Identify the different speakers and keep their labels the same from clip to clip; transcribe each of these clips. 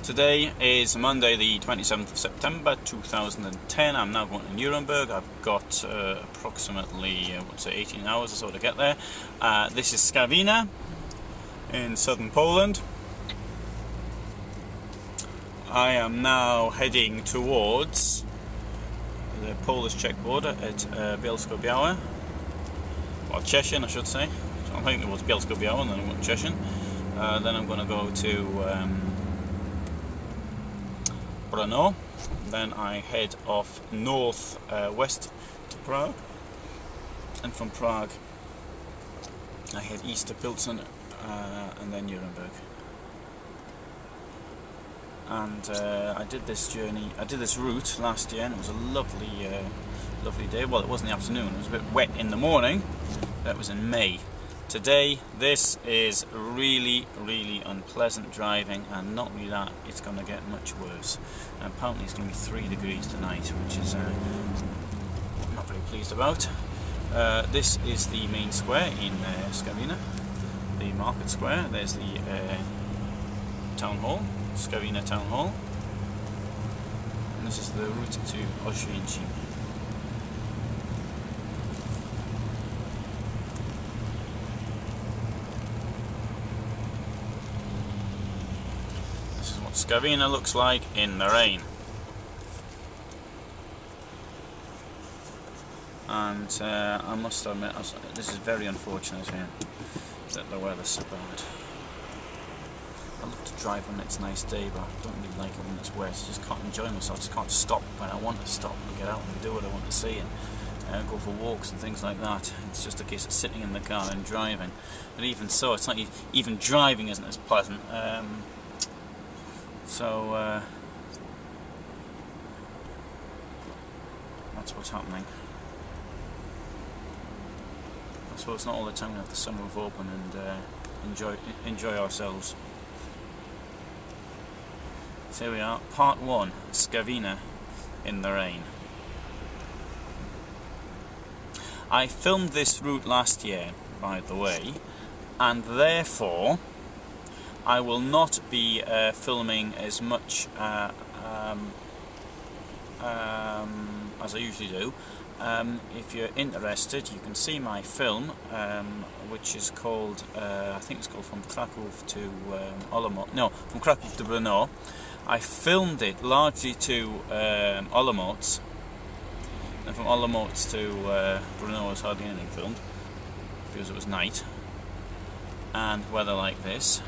Speaker 1: Today is Monday the 27th of September 2010. I'm now going to Nuremburg. I've got approximately 18 hours or so to get there. This is Skawina in southern Poland. I am now heading towards the Polish-Czech border at Bielsko-Białe, or Czechia I should say. I'm heading towards Bielsko-Białe and then I'm going to Czechia. Then I'm going to go to Brno. Then I head off north west to Prague, and from Prague I head east to Pilsen and then Nuremberg. And I did this route last year, and it was a lovely day. Well, it was in the afternoon. It was a bit wet in the morning. That was in May. Today, this is really unpleasant driving, and not only that, it's going to get much worse. And apparently it's going to be 3 degrees tonight, which is I'm not very pleased about. This is the main square in Skawina, the market square. There's the town hall, Skawina town hall, and this is the route to Oświęcim. Skawina looks like in the rain, and I must admit this is very unfortunate here that the weather's so bad. I love to drive when it's a nice day, but I don't really like it when it's wet. I just can't enjoy myself. I just can't stop when I want to stop and get out and do what I want to see and go for walks and things like that. It's just a case of sitting in the car and driving. But even so, it's not even driving isn't as pleasant. So that's what's happening. I suppose it's not all the time we have the sunroof open and enjoy ourselves. So here we are, part 1, Skawina in the rain. I filmed this route last year, by the way, and therefore I will not be filming as much as I usually do. If you're interested, you can see my film, which is called, I think it's called From Krakow to Olomouc. No, From Krakow to Brno. I filmed it largely to Olomouc, and from Olomouc to Brno was hardly anything filmed because it was night and weather like this.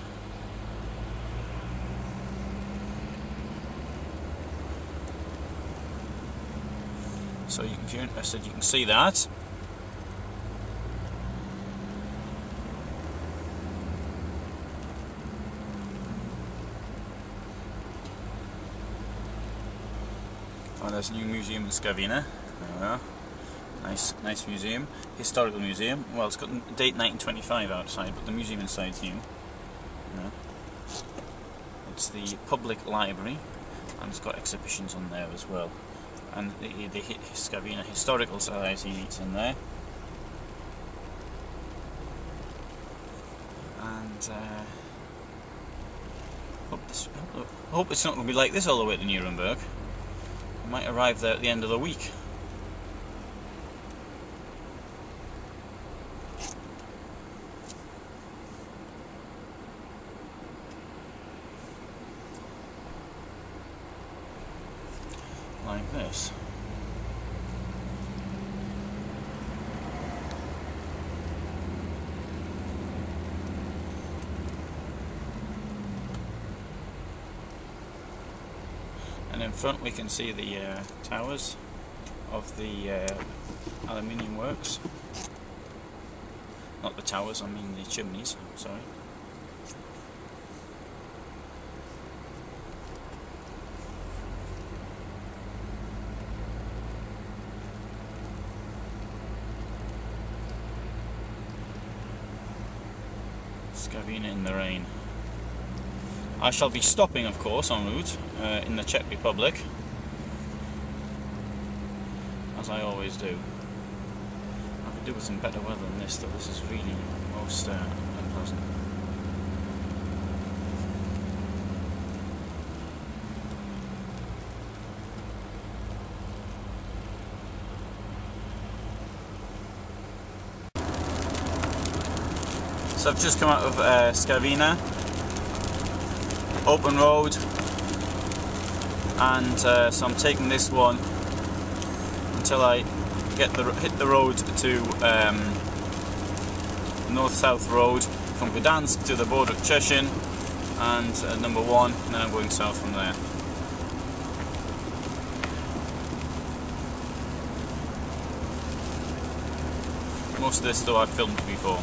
Speaker 1: So if you're interested, you can see that. Oh, there's a new museum in Skawina. There we are. Nice museum. Historical museum. Well, it's got date 1925 outside, but the museum inside is new. Yeah. It's the public library, and it's got exhibitions on there as well. And the Skawina Historical Society is in there, and hope it's not going to be like this all the way to Nuremberg. I might arrive there at the end of the week. Like this. And in front we can see the towers of the aluminium works. Not the towers, I mean the chimneys, sorry. Skawina in the rain. I shall be stopping, of course, en route in the Czech Republic, as I always do. I could do with some better weather than this, though. This is really most unpleasant. So I've just come out of Skawina, open road, and so I'm taking this one until I hit the road to north-south road from Gdansk to the border of Czechia, and number 1, and then I'm going south from there. Most of this though I've filmed before.